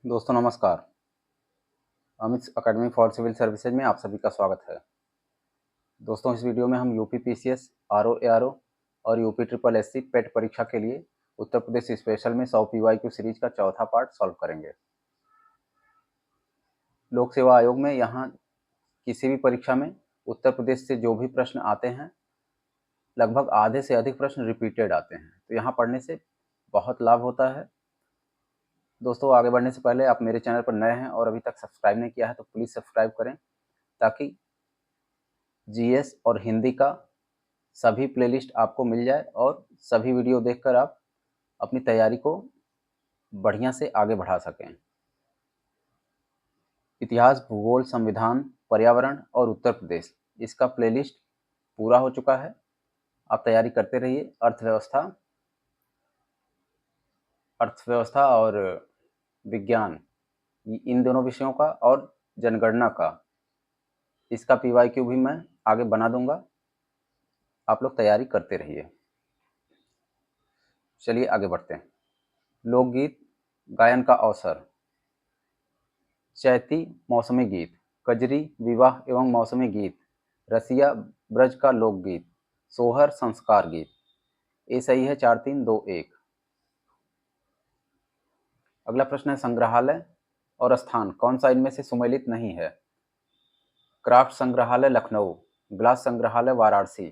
दोस्तों नमस्कार। Amit academy for civil services में आप सभी का स्वागत है। दोस्तों इस वीडियो में हम यूपी पीसीएस, आरओ एआरओ और यूपी ट्रिपल एससी पेट परीक्षा के लिए उत्तर प्रदेश स्पेशल में 100 पीवाईक्यू सीरीज का चौथा पार्ट सॉल्व करेंगे। लोक सेवा आयोग में यहाँ किसी भी परीक्षा में उत्तर प्रदेश से जो भी प्रश्न आते हैं, लगभग आधे से अधिक प्रश्न रिपीटेड आते हैं, तो यहाँ पढ़ने से बहुत लाभ होता है। दोस्तों आगे बढ़ने से पहले आप मेरे चैनल पर नए हैं और अभी तक सब्सक्राइब नहीं किया है तो प्लीज़ सब्सक्राइब करें, ताकि जीएस और हिंदी का सभी प्लेलिस्ट आपको मिल जाए और सभी वीडियो देखकर आप अपनी तैयारी को बढ़िया से आगे बढ़ा सकें। इतिहास, भूगोल, संविधान, पर्यावरण और उत्तर प्रदेश, इसका प्लेलिस्ट पूरा हो चुका है। आप तैयारी करते रहिए। अर्थव्यवस्था और विज्ञान, इन दोनों विषयों का और जनगणना का, इसका पीवाईक्यू भी मैं आगे बना दूंगा। आप लोग तैयारी करते रहिए। चलिए आगे बढ़ते हैं। लोकगीत गायन का अवसर: चैती मौसमी गीत, कजरी विवाह एवं मौसमी गीत, रसिया ब्रज का लोकगीत, सोहर संस्कार गीत। ये सही है 4 3 2 1। अगला प्रश्न है संग्रहालय और स्थान, कौन सा इनमें से सुमेलित नहीं है? क्राफ्ट संग्रहालय लखनऊ, ग्लास संग्रहालय वाराणसी,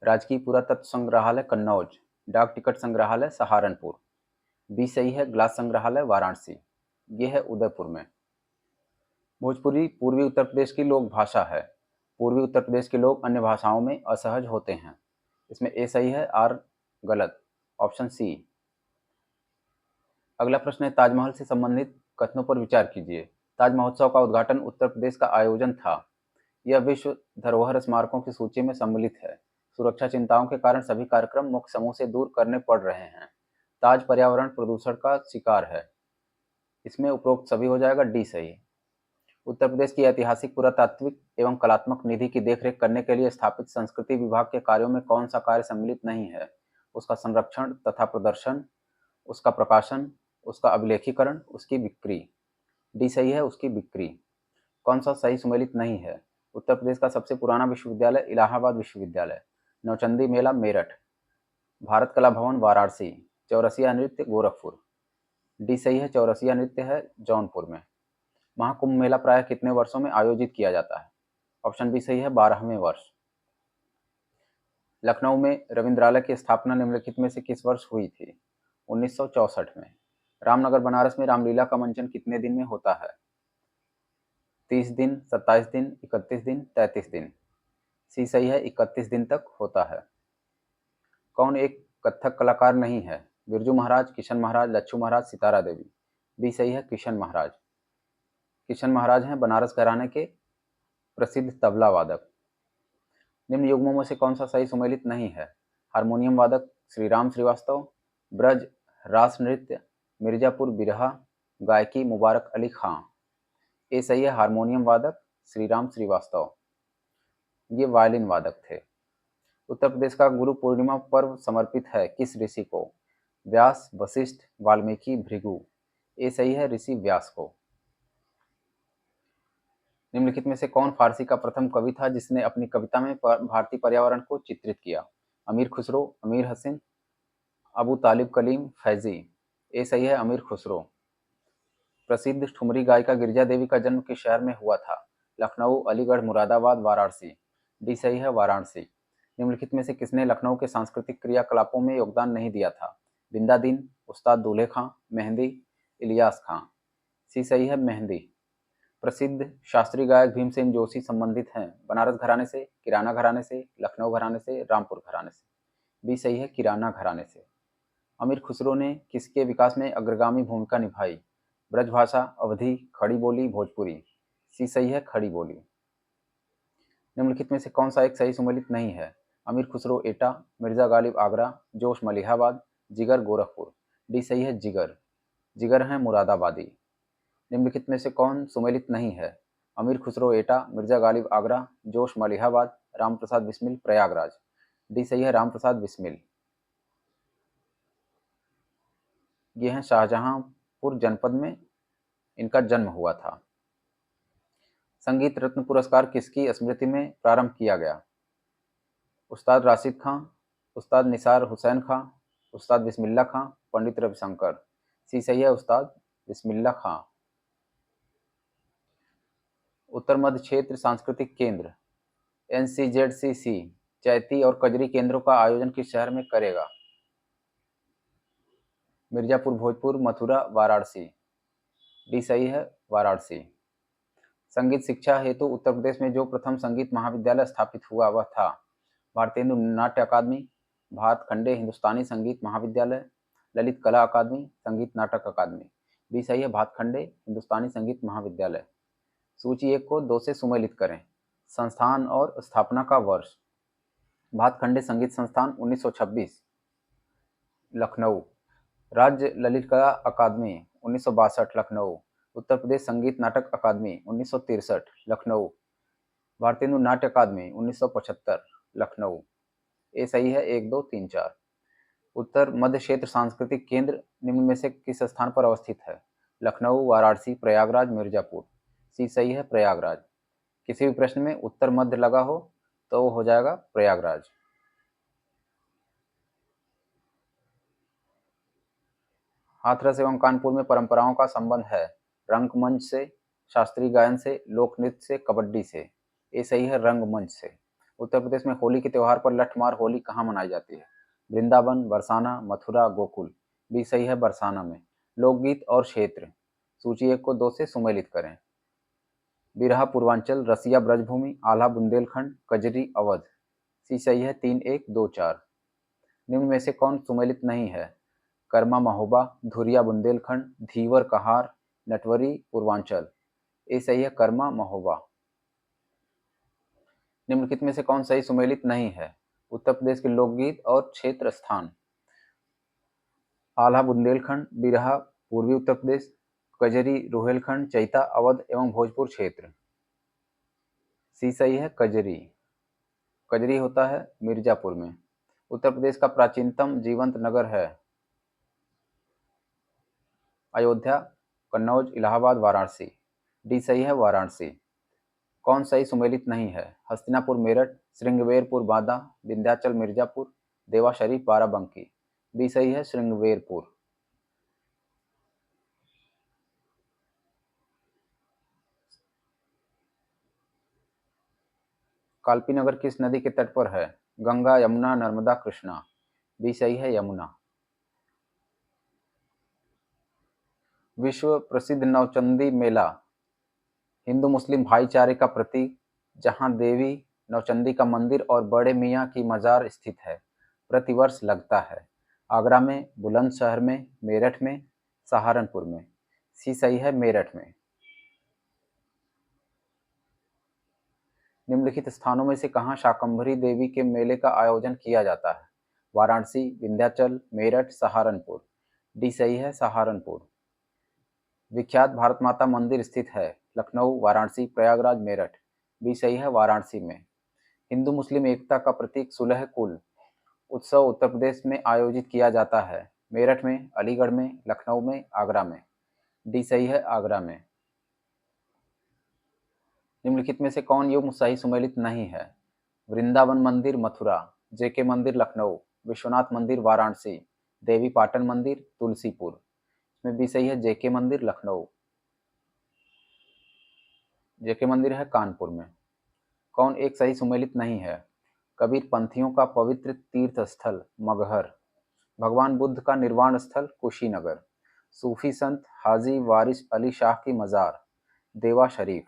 राजकीय पुरातत्व संग्रहालय कन्नौज, डाक टिकट संग्रहालय सहारनपुर। बी सही है, ग्लास संग्रहालय वाराणसी। ये है उदयपुर में। भोजपुरी पूर्वी उत्तर प्रदेश की लोक भाषा है। पूर्वी उत्तर प्रदेश के लोग अन्य भाषाओं में असहज होते हैं। इसमें ए सही है, आर गलत, ऑप्शन सी। अगला प्रश्न है ताजमहल से संबंधित कथनों पर विचार कीजिए। ताज महोत्सव का उद्घाटन उत्तर प्रदेश का आयोजन था। यह विश्व धरोहर स्मारकों की सूची में सम्मिलित है। सुरक्षा चिंताओं के कारण सभी कार्यक्रम मुख्य समूह से दूर करने पड़ रहे हैं। ताज पर्यावरण प्रदूषण का शिकार है। इसमें उपरोक्त सभी हो जाएगा, डी सही। उत्तर प्रदेश की ऐतिहासिक, पुरातात्विक एवं कलात्मक निधि की देखरेख करने के लिए स्थापित संस्कृति विभाग के कार्यों में कौन सा कार्य सम्मिलित नहीं है? उसका संरक्षण तथा प्रदर्शन, उसका प्रकाशन, उसका अभिलेखीकरण, उसकी बिक्री। डी सही है, उसकी बिक्री। कौन सा सही सुमेलित नहीं है? उत्तर प्रदेश का सबसे पुराना विश्वविद्यालय इलाहाबाद विश्वविद्यालय, नौचंदी मेला मेरठ, भारत कला भवन वाराणसी, चौरसिया नृत्य गोरखपुर। डी सही है, चौरसिया नृत्य है जौनपुर में। महाकुंभ मेला प्रायः कितने वर्षों में आयोजित किया जाता है? ऑप्शन बी सही है, 12वें वर्ष। लखनऊ में रविंद्रालय की स्थापना निम्नलिखित में से किस वर्ष हुई थी? 1964 में। रामनगर बनारस में रामलीला का मंचन कितने दिन में होता है? 30 दिन, 27 दिन, 31 दिन, 33 दिन। सी सही है, 31 दिन तक होता है। कौन एक कथक कलाकार नहीं है? बिरजू महाराज, किशन महाराज, लच्छू महाराज, सितारा देवी। बी सही है, किशन महाराज। किशन महाराज हैं बनारस घराने के प्रसिद्ध तबला वादक। निम्न युग्मों में से कौन सा सही सुमेलित नहीं है? हारमोनियम वादक श्रीराम श्रीवास्तव, ब्रज रास नृत्य, मिर्जापुर बिरहा, गायकी मुबारक अली खां। ये सही है, हारमोनियम वादक श्रीराम श्रीवास्तव। ये वायलिन वादक थे। उत्तर प्रदेश का गुरु पूर्णिमा पर्व समर्पित है किस ऋषि को? व्यास, वशिष्ठ, वाल्मीकि, भृगु। ये सही है, ऋषि व्यास को। निम्नलिखित में से कौन फारसी का प्रथम कवि था जिसने अपनी कविता में भारतीय पर्यावरण को चित्रित किया? अमीर खुसरो, अमीर हसन, अबू तालिब कलीम, फैजी। ये सही है, अमीर खुसरो। प्रसिद्ध ठुमरी गायिका गिरिजा देवी का जन्म किस शहर में हुआ था? लखनऊ, अलीगढ़, मुरादाबाद, वाराणसी। डी सही है, वाराणसी। निम्नलिखित में से किसने लखनऊ के सांस्कृतिक क्रियाकलापों में योगदान नहीं दिया था? बिंदा दीन, उस्ताद दूल्हे खां, मेहंदी, इलियास खां। सी सही है, मेहंदी। प्रसिद्ध शास्त्रीय गायक भीमसेन जोशी संबंधित हैं बनारस घराने से, किराना घराने से, लखनऊ घराने से, रामपुर घराने से। बी सही है, किराना घराने से। अमीर खुसरो ने किसके विकास में अग्रगामी भूमिका निभाई? ब्रजभाषा, अवधी, खड़ी बोली, भोजपुरी। सी सही है, खड़ी बोली। निम्नलिखित में से कौन सा एक सही सुमेलित नहीं है? अमीर खुसरो एटा, मिर्जा गालिब आगरा, जोश मलिहाबाद, जिगर गोरखपुर। डी सही है, जिगर। जिगर हैं मुरादाबादी। निम्नलिखित में से कौन सुमेलित नहीं है? अमीर खुसरो एटा, मिर्जा गालिब आगरा, जोश मलिहाबाद, राम प्रसाद बिस्मिल, प्रयागराज। डी सही है, राम प्रसाद बिस्मिल। ये हैं शाहजहांपुर जनपद में इनका जन्म हुआ था। संगीत रत्न पुरस्कार किसकी स्मृति में प्रारंभ किया गया? उस्ताद राशिद खां, उस्ताद निसार हुसैन खां, उस्ताद बिस्मिल्लाह खां, पंडित रविशंकर। सी सही है, उस्ताद बिस्मिल्लाह खां। उत्तर मध्य क्षेत्र सांस्कृतिक केंद्र NCZCC चैती और कजरी केंद्रों का आयोजन किस शहर में करेगा? मिर्जापुर, भोजपुर, मथुरा, वाराणसी। डी सही है, वाराणसी। संगीत शिक्षा हेतु उत्तर प्रदेश में जो प्रथम संगीत महाविद्यालय स्थापित हुआ वह था? भारतेंदु नाट्य अकादमी, भातखंडे हिंदुस्तानी संगीत महाविद्यालय, ललित कला अकादमी, संगीत नाटक अकादमी। बी सही है, भातखंडे हिंदुस्तानी संगीत महाविद्यालय। सूची 1 को 2 से सुमेलित करें। संस्थान और स्थापना का वर्ष। भातखंडे संगीत संस्थान 1926 लखनऊ। राज्य ललित कला अकादमी 1962 लखनऊ। उत्तर प्रदेश संगीत नाटक अकादमी 1963 लखनऊ। भारतेंदु नाट्य अकादमी 1975 लखनऊ। ए सही है, 1 2 3 4। उत्तर मध्य क्षेत्र सांस्कृतिक केंद्र निम्न में से किस स्थान पर अवस्थित है? लखनऊ, वाराणसी, प्रयागराज, मिर्जापुर। सी सही है, प्रयागराज। किसी भी प्रश्न में उत्तर मध्य लगा हो तो वो हो जाएगा प्रयागराज। हाथरस एवं कानपुर में परंपराओं का संबंध है? रंगमंच से, शास्त्रीय गायन से, लोक नृत्य से, कबड्डी से। ये सही है, रंगमंच से। उत्तर प्रदेश में होली के त्योहार पर लठमार होली कहाँ मनाई जाती है? वृंदावन, बरसाना, मथुरा, गोकुल। बी सही है, बरसाना में। लोकगीत और क्षेत्र। सूची 1 को 2 से सुमेलित करें। बिरहा पूर्वांचल, रसिया ब्रजभूमि, आल्हा बुंदेलखंड, कजरी अवध। सी सही है, 3 1 2 4। निम्न में से कौन सुमेलित नहीं है? कर्मा महोबा, धुरिया बुंदेलखंड, धीवर कहार, नटवरी पूर्वांचल। ये सही है, कर्मा महोबा। निम्नलिखित में से कौन सही सुमेलित नहीं है? उत्तर प्रदेश के लोकगीत और क्षेत्र स्थान। आल्हा बुंदेलखंड, बिरहा पूर्वी उत्तर प्रदेश, कजरी रुहेलखंड, चैता अवध एवं भोजपुर क्षेत्र। सी सही है, कजरी। कजरी होता है मिर्जापुर में। उत्तर प्रदेश का प्राचीनतम जीवंत नगर है? अयोध्या, कन्नौज, इलाहाबाद, वाराणसी। डी सही है, वाराणसी। कौन सही सुमेलित नहीं है? हस्तिनापुर मेरठ, श्रृंगवेरपुर बांदा, विंध्याचल मिर्जापुर, देवा शरीफ बाराबंकी। बी सही है, श्रृंगवेरपुर। कालपी नगर किस नदी के तट पर है? गंगा, यमुना, नर्मदा, कृष्णा। बी सही है, यमुना। विश्व प्रसिद्ध नौचंदी मेला हिंदू मुस्लिम भाईचारे का प्रतीक, जहां देवी नौचंदी का मंदिर और बड़े मियाँ की मजार स्थित है, प्रतिवर्ष लगता है? आगरा में, बुलंदशहर में, मेरठ में, सहारनपुर में। सी सही है, मेरठ में। निम्नलिखित स्थानों में से कहाँ शाकंभरी देवी के मेले का आयोजन किया जाता है? वाराणसी, विंध्याचल, मेरठ, सहारनपुर। डी सही है, सहारनपुर। विख्यात भारत माता मंदिर स्थित है? लखनऊ, वाराणसी, प्रयागराज, मेरठ। बी सही है, वाराणसी में। हिंदू मुस्लिम एकता का प्रतीक सुलह कुल उत्सव उत्तर प्रदेश में आयोजित किया जाता है? मेरठ में, अलीगढ़ में, लखनऊ में, आगरा में। डी सही है, आगरा में। निम्नलिखित में से कौन युग्म सही सुमेलित नहीं है? वृंदावन मंदिर मथुरा, जेके मंदिर लखनऊ, विश्वनाथ मंदिर वाराणसी, देवी पाटन मंदिर तुलसीपुर। इसमें भी सही है, जेके मंदिर लखनऊ। जेके मंदिर है कानपुर में। कौन एक सही सुमेलित नहीं है? कबीर पंथियों का पवित्र तीर्थ स्थल मगहर, भगवान बुद्ध का निर्वाण स्थल कुशीनगर, सूफी संत हाजी वारिस अली शाह की मजार देवा शरीफ,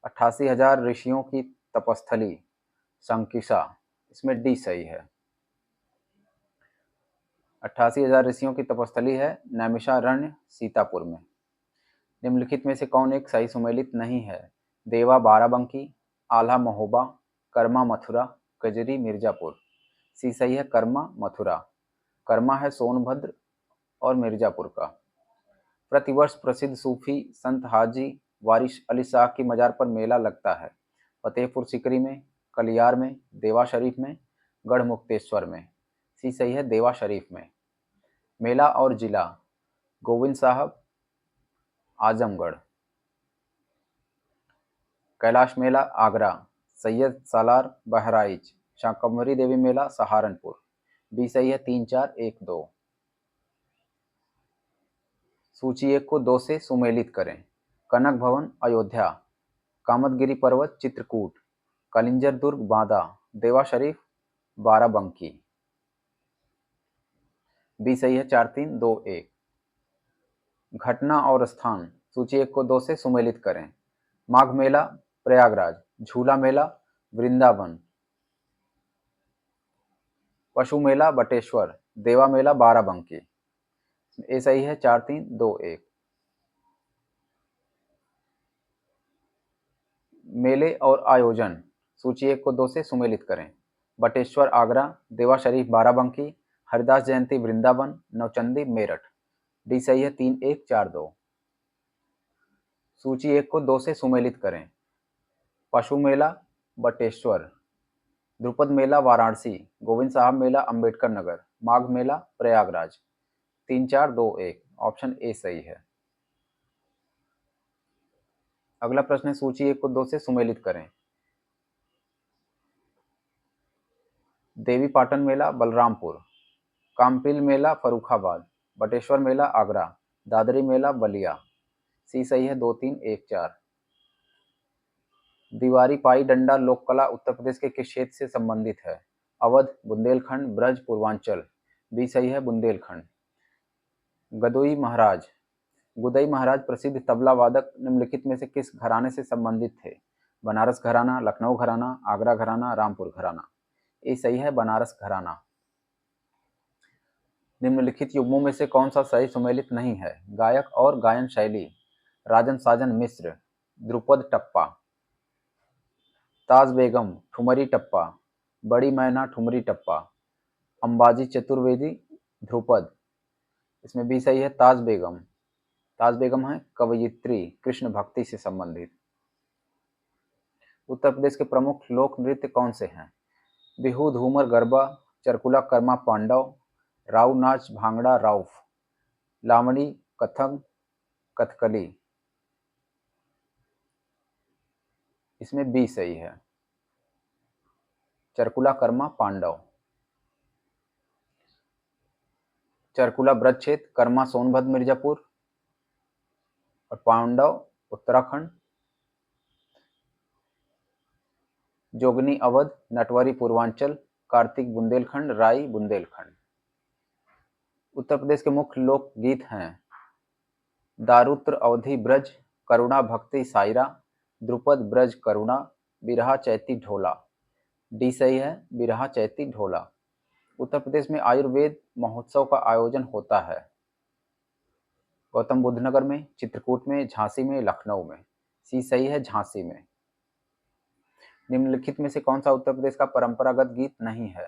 88,000 ऋषियों की तपस्थली संकिसा। इसमें डी सही है। 88,000 ऋषियों की तपस्थली है नैमिषारण्य सीतापुर में। निम्नलिखित में से कौन एक सही सुमेलित नहीं है? देवा बाराबंकी, आल्हा महोबा, कर्मा मथुरा, कजरी मिर्जापुर। सी सही है, कर्मा मथुरा। कर्मा है सोनभद्र और मिर्जापुर का। प्रतिवर्ष प्रसिद्ध सूफी संत हाजी वारिस अली शाह की मजार पर मेला लगता है? फतेहपुर सीकरी में, कलियार में, देवा शरीफ में, गढ़मुक्तेश्वर में। सी सही है, देवा शरीफ में। मेला और जिला गोविंद साहब, आजमगढ़। कैलाश मेला आगरा, सैयद सालार बहराइच, शाकंभरी देवी मेला सहारनपुर। बी सही है, 3 4 1 2। सूची 1 को 2 से सुमेलित करें। कनक भवन अयोध्या, कामतगिरी पर्वत चित्रकूट, कलिंजर दुर्ग बांदा, देवा शरीफ बाराबंकी। बी सही है, 4 3 2 1। घटना और स्थान, सूची 1 को 2 से सुमेलित करें। माघ मेला प्रयागराज, झूला मेला वृंदावन, पशु मेला बटेश्वर, देवा मेला बाराबंकी। ए सही है, 4 3 2 1। मेले और आयोजन, सूची 1 को 2 से सुमेलित करें। बटेश्वर आगरा, देवा शरीफ बाराबंकी, हरिदास जयंती वृंदावन, नौचंदी मेरठ। डी सही है, 3 1 4 2। सूची 1 को 2 से सुमेलित करें। पशु मेला बटेश्वर, ध्रुपद मेला वाराणसी, गोविंद साहब मेला अंबेडकर नगर, माघ मेला प्रयागराज। 3 4 2 1, ऑप्शन ए सही है। अगला प्रश्न है, सूची 1 को 2 से सुमेलित करें। देवी पाटन मेला बलरामपुर, कामपिल मेला फरुखाबाद, बटेश्वर मेला आगरा, दादरी मेला बलिया। सी सही है, 2 3 1 4। दीवारी पाई डंडा लोक कला उत्तर प्रदेश के किस क्षेत्र से संबंधित है? अवध, बुंदेलखंड, ब्रज, पूर्वांचल। बी सही है, बुंदेलखंड। गदोई महाराज, गुदई महाराज प्रसिद्ध तबला वादक निम्नलिखित में से किस घराने से संबंधित थे? बनारस घराना, लखनऊ घराना, आगरा घराना, रामपुर घराना। ये सही है, बनारस घराना। निम्नलिखित युग्मों में से कौन सा सही सुमेलित नहीं है? गायक और गायन शैली, राजन साजन मिश्र, ध्रुपद टप्पा, ताज बेगम ठुमरी टप्पा, बड़ी मैना ठुमरी टप्पा, अंबाजी चतुर्वेदी ध्रुपद। इसमें भी सही है, ताज बेगम। ताज बेगम है कवयित्री, कृष्ण भक्ति से संबंधित। उत्तर प्रदेश के प्रमुख लोक नृत्य कौन से हैं? बिहू, धूमर, गरबा, चरकुला, कर्मा, पांडव, राव नाच, भांगड़ा, राउफ, लावणी, कथक, कथकली। इसमें बी सही है, चरकुला, कर्मा, पांडव। चरकुला ब्रज क्षेत्र, कर्मा सोनभद्र मिर्जापुर और पांडव उत्तराखंड। जोगनी अवध, नटवरी पूर्वांचल, कार्तिक बुंदेलखंड, राई बुंदेलखंड। उत्तर प्रदेश के मुख्य लोक गीत हैं दारुत्र अवधि ब्रज, करुणा भक्ति सायरा, द्रुपद ब्रज करुणा, बिरहा चैती ढोला। डी सही है, बिरहा चैती ढोला। उत्तर प्रदेश में आयुर्वेद महोत्सव का आयोजन होता है गौतम बुद्ध नगर में, चित्रकूट में, झांसी में, लखनऊ में। सी सही है, झांसी में। निम्नलिखित में से कौन सा उत्तर प्रदेश का परंपरागत गीत नहीं है?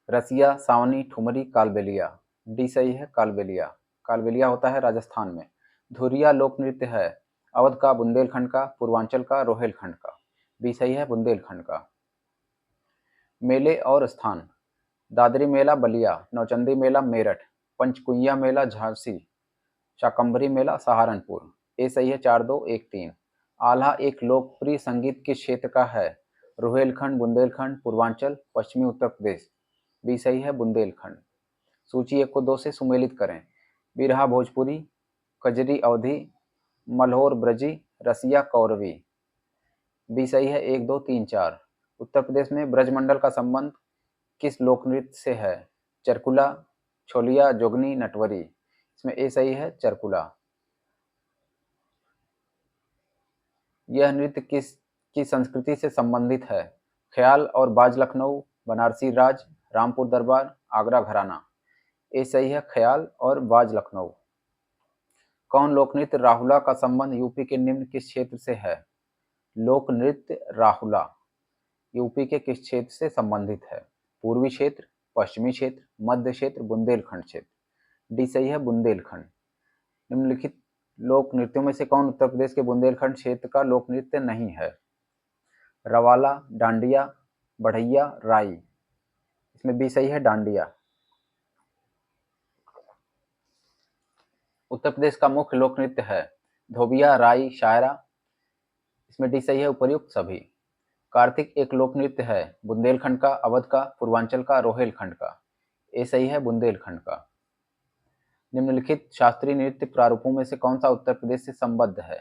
रसिया, सावनी, ठुमरी, कालबेलिया। डी सही है, कालबेलिया। कालबेलिया होता है राजस्थान में। धुरिया लोक नृत्य है अवध का, बुंदेलखंड का, पूर्वांचल का, रोहेलखंड का। बी सही है, बुंदेलखंड का। मेले और स्थान, दादरी मेला बलिया, नौचंदी मेला मेरठ, पंचकुइया मेला झांसी, शाकंभरी मेला सहारनपुर। ए सही है, 4 2 1 3। आल्हा एक लोकप्रिय संगीत किस क्षेत्र का है? रोहेलखंड, बुंदेलखंड, पूर्वांचल, पश्चिमी उत्तर प्रदेश। बी सही है, बुंदेलखंड। सूची 1 को 2 से सुमेलित करें। बिरहा भोजपुरी, कजरी अवधी, मल्होर ब्रजी, रसिया कौरवी। बी सही है, 1 2 3 4। उत्तर प्रदेश में ब्रजमंडल का संबंध किस लोकनृत्य से है? चरकुला, छोलिया, जोगनी, नटवरी। इसमें ए सही है, चरकुला। यह नृत्य की संस्कृति से संबंधित है? ख्याल और बाज लखनऊ, बनारसी राज, रामपुर दरबार, आगरा घराना। ए सही है, ख्याल और बाज लखनऊ। कौन लोक नृत्य राहुला का संबंध यूपी के निम्न किस क्षेत्र से है? लोक नृत्य राहुला यूपी के किस क्षेत्र से संबंधित है? पूर्वी क्षेत्र, पश्चिमी क्षेत्र, मध्य क्षेत्र, बुंदेलखंड क्षेत्र। डी सही है, बुंदेलखंड। निम्नलिखित लोक नृत्यों में से कौन उत्तर प्रदेश के बुंदेलखंड क्षेत्र का लोक नृत्य नहीं है? रवाला, डांडिया, बढ़ैया, राई। इसमें बी सही है, डांडिया। उत्तर प्रदेश का मुख्य लोक नृत्य है धोबिया, राई, शायरा। इसमें डी सही है उपर्युक्त सभी। कार्तिक एक लोक नृत्य है बुंदेलखंड का, अवध का, पूर्वांचल का, रोहेलखंड का। ए सही है बुंदेलखंड का। निम्नलिखित शास्त्रीय नृत्य प्रारूपों में से कौन सा उत्तर प्रदेश से संबद्ध है?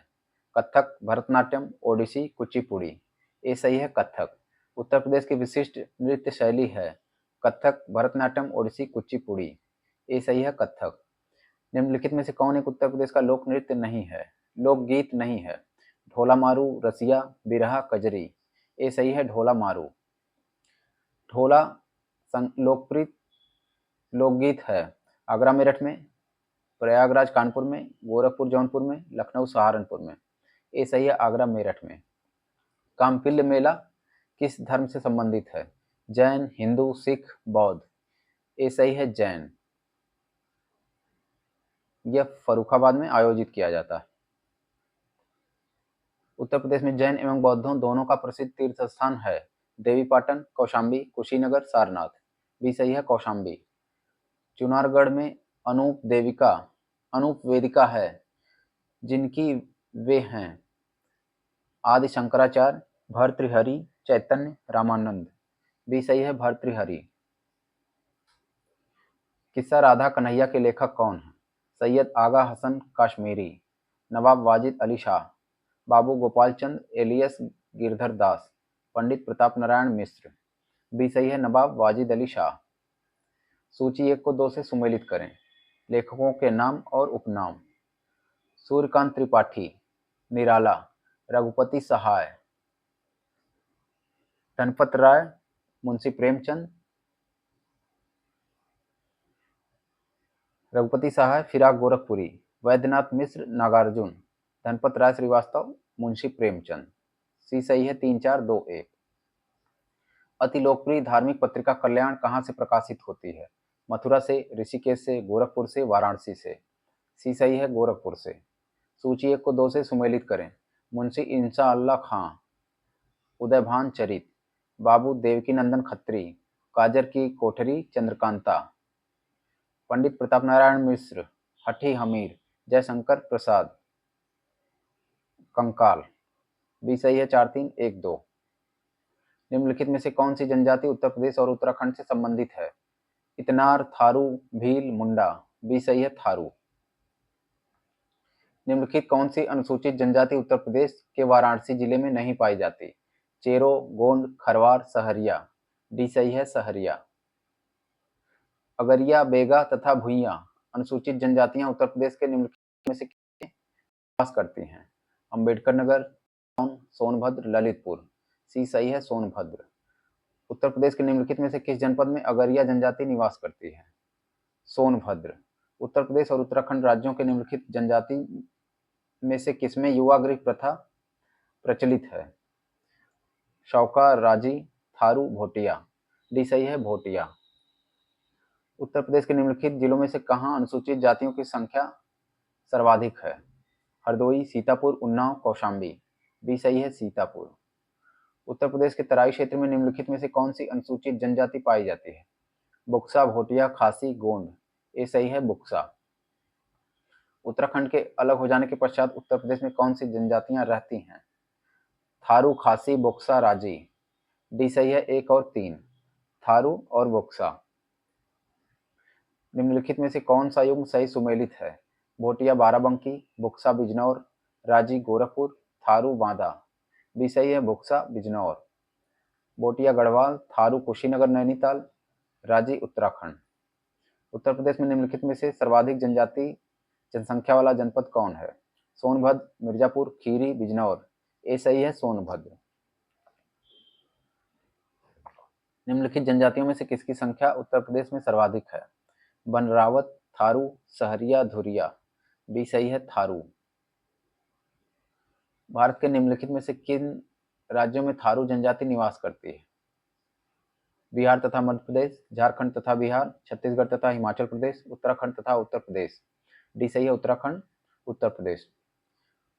कथक, भरतनाट्यम, ओडिसी, कुचिपुड़ी। ए सही है कथक। उत्तर प्रदेश की विशिष्ट नृत्य शैली है कथक, भरतनाट्यम, ओडिसी, कुचिपुड़ी। ए सही है कथक। निम्नलिखित में से कौन एक उत्तर प्रदेश का लोक नृत्य नहीं है, लोकगीत नहीं है? ढोला मारू, रसिया, बिरहा, कजरी। ए सही है ढोला मारू। ढोला लोकप्रिय लोकगीत है आगरा मेरठ में, प्रयागराज कानपुर में, गोरखपुर जौनपुर में, लखनऊ सहारनपुर में। ये सही है आगरा मेरठ में। कामपिल्य मेला किस धर्म से संबंधित है? जैन, हिंदू, सिख, बौद्ध। ये सही है जैन। यह फर्रुखाबाद में आयोजित किया जाता है। उत्तर प्रदेश में जैन एवं बौद्धों दोनों का प्रसिद्ध तीर्थ स्थान है देवीपाटन, कौशाम्बी, कुशीनगर, सारनाथ। भी सही है कौशाम्बी। चुनारगढ़ में अनूप वेदिका है जिनकी वे हैं आदि शंकराचार्य, भर्तृहरि, चैतन्य, रामानंद। भी सही है भर्तृहरि। किस्सा राधा कन्हैया के लेखक कौन हैं? सैयद आगा हसन काश्मीरी, नवाब वाजिद अली शाह, बाबू गोपाल चंद एलियस गिरधर दास, पंडित प्रताप नारायण मिश्र। भी सही है नवाब वाजिद अली शाह। सूची 1 को 2 से सुमेलित करें। लेखकों के नाम और उपनाम। सूर्यकांत त्रिपाठी, निराला, रघुपति सहाय, धनपत राय, मुंशी प्रेमचंद। रघुपति सहाय फिराक गोरखपुरी, वैद्यनाथ मिश्र, नागार्जुन, धनपत राय श्रीवास्तव, मुंशी प्रेमचंद। सी सही है 3, 4, 2, 1। अति लोकप्रिय धार्मिक पत्रिका कल्याण कहाँ से प्रकाशित होती है? मथुरा से, ऋषिकेश से, गोरखपुर से, वाराणसी से। सी सही है गोरखपुर से। सूची 1 को 2 से सुमेलित करें। मुंशी इंशाअल्लाह खां, उदयभान चरित, बाबू देवकीनंदन खत्री, काजर की कोठरी, चंद्रकांता, पंडित प्रताप नारायण मिश्र, हठी हमीर, जयशंकर प्रसाद, कंकाल। बी सही है 4, 3, 1, 2। निम्नलिखित में से कौन सी जनजाति उत्तर प्रदेश और उत्तराखंड से संबंधित है? इतनार, थारू, भील, मुंडा। बी सही है थारू। निम्नलिखित कौन सी अनुसूचित जनजाति उत्तर प्रदेश के वाराणसी जिले में नहीं पाई जाती? चेरो, गोंड, खरवार, सहरिया। डी सही है सहरिया। अगरिया, बेगा तथा भुइयां अनुसूचित जनजातियां उत्तर प्रदेश के निम्नलिखित में से वास करती हैं? अंबेडकर नगर, सोनभद्र, ललितपुर। सी सही है सोनभद्र। उत्तर प्रदेश के निम्नलिखित में से किस जनपद में अगरिया जनजाति निवास करती है? सोनभद्र। उत्तर प्रदेश और उत्तराखंड राज्यों के निम्नलिखित जनजाति में से किसमें युवा गृह प्रथा प्रचलित है? शौका, राजी, थारू, भोटिया। डी सही है भोटिया। उत्तर प्रदेश के निम्नलिखित जिलों में से कहाँ अनुसूचित जातियों की संख्या सर्वाधिक है? हरदोई, सीतापुर, उन्नाव, कौशाम्बी। बी सही है सीतापुर। उत्तर प्रदेश के तराई क्षेत्र में निम्नलिखित में से कौन सी अनुसूचित जनजाति पाई जाती है? बुक्सा, भोटिया, खासी, गोंड। ए सही है बुक्सा। उत्तराखंड के अलग हो जाने के पश्चात उत्तर प्रदेश में कौन सी जनजातियां रहती हैं? थारू, खासी, बुक्सा, राजी। डी सही है 1 और 3, थारू और बुक्सा। निम्नलिखित में से कौन सा युग्म सही सुमेलित है? भोटिया बाराबंकी, बुक्सा बिजनौर, राजी गोरखपुर, थारू बांदा। बी सही है बुक्सा बिजनौर। भोटिया गढ़वाल, थारू कुशीनगर नैनीताल, राजी उत्तराखंड। उत्तर प्रदेश में निम्नलिखित में से सर्वाधिक जनसंख्या वाला जनपद कौन है? सोनभद्र, मिर्जापुर, खीरी, बिजनौर। ए सही है सोनभद्र। निम्नलिखित जनजातियों में से किसकी संख्या उत्तर प्रदेश में सर्वाधिक है? बनरावत, थारू, सहरिया, धुरिया। बी सही है थारू। भारत के निम्नलिखित में से किन राज्यों में थारू जनजाति निवास करती है? बिहार तथा मध्य प्रदेश, झारखंड तथा बिहार, छत्तीसगढ़ तथा हिमाचल प्रदेश, उत्तराखंड तथा उत्तर प्रदेश। डी सही है उत्तराखंड, उत्तर प्रदेश।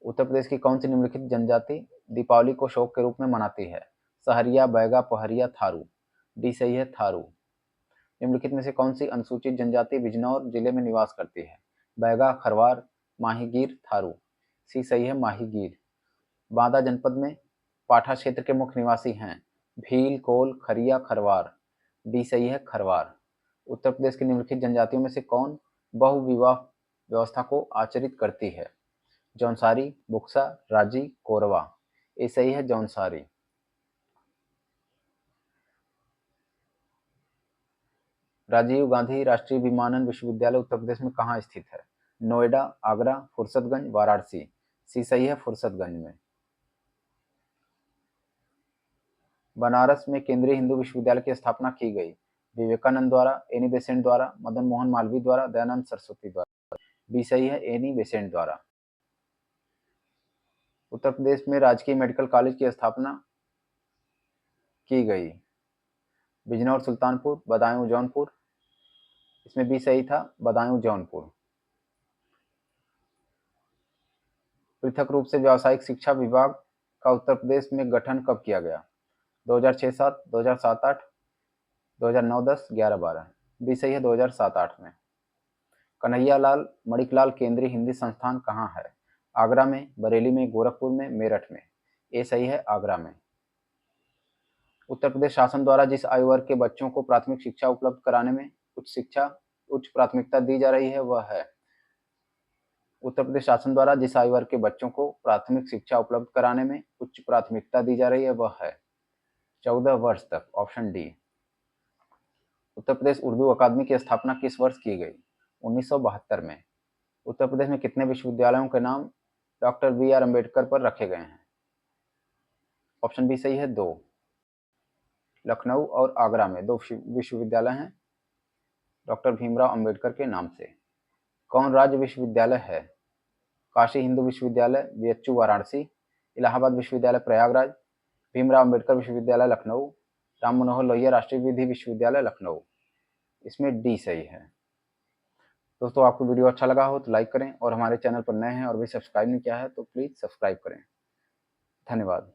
उत्तर प्रदेश की कौन सी निम्नलिखित जनजाति दीपावली को शोक के रूप में मनाती है? सहरिया, बैगा, पहरिया, थारू। डी सही है थारू। निम्नलिखित में से कौन सी अनुसूचित जनजाति बिजनौर जिले में निवास करती है? बैगा, खरवार, माहीगीर, थारू। सी सही है, माहीगीर। बांदा जनपद में पाठा क्षेत्र के मुख्य निवासी हैं भील, कोल, खरिया, खरवार। डी सही है, खरवार। उत्तर प्रदेश की निम्नलिखित जनजातियों में से कौन बहुविवाह व्यवस्था को आचरित करती है? जौनसारी, बुक्सा, राजी, कोरवा। ये सही है, जौनसारी। राजीव गांधी राष्ट्रीय विमानन विश्वविद्यालय उत्तर प्रदेश में कहाँ स्थित है? नोएडा, आगरा, फुर्सतगंज, वाराणसी। सी सही है, फुर्सतगंज में। बनारस में केंद्रीय हिंदू विश्वविद्यालय की स्थापना की गई? विवेकानंद द्वारा, एनी बेसेंट द्वारा, मदन मोहन मालवीय द्वारा, दयानंद सरस्वती द्वारा। बी सही है, एनी बेसेंट द्वारा। उत्तर प्रदेश में राजकीय मेडिकल कॉलेज की स्थापना की गई? बिजनौर, सुल्तानपुर, बदायूं, जौनपुर। इसमें बी सही था, बदायूं, जौनपुर। पृथक रूप से व्यावसायिक शिक्षा विभाग का उत्तर प्रदेश में गठन कब किया गया? 2006-7, 2007-8, 2009-10, 11-12। बी सही है, 2007-8 में। कन्हैयालाल मणिकलाल केंद्रीय हिंदी संस्थान कहाँ है? आगरा में, बरेली में, गोरखपुर में, मेरठ में। ए सही है, आगरा में। उत्तर प्रदेश शासन द्वारा जिस आयु वर्ग के बच्चों को प्राथमिक शिक्षा उपलब्ध कराने में उच्च प्राथमिकता दी जा रही है वह है? उत्तर प्रदेश शासन द्वारा जिस आयु वर्ग के बच्चों को प्राथमिक शिक्षा उपलब्ध कराने में उच्च प्राथमिकता दी जा रही है वह है 14 वर्ष तक। Option D. उत्तर प्रदेश उर्दू अकादमी की स्थापना किस वर्ष की गई? 1972 में। उत्तर प्रदेश में कितने विश्वविद्यालयों के नाम डॉक्टर बी आर अम्बेडकर पर रखे गए हैं? ऑप्शन बी सही है, 2। लखनऊ और आगरा में 2 विश्वविद्यालय हैं डॉक्टर भीमराव अंबेडकर के नाम से। कौन राज्य विश्वविद्यालय है? काशी हिंदू विश्वविद्यालय, बीएचयू वाराणसी, इलाहाबाद विश्वविद्यालय प्रयागराज, भीमराव अंबेडकर विश्वविद्यालय लखनऊ, राम मनोहर लोहिया राष्ट्रीय विधि विश्वविद्यालय लखनऊ। इसमें डी सही है। दोस्तों, आपको वीडियो अच्छा लगा हो तो लाइक करें और हमारे चैनल पर नए हैं और भी सब्सक्राइब नहीं किया है तो प्लीज़ सब्सक्राइब करें। धन्यवाद।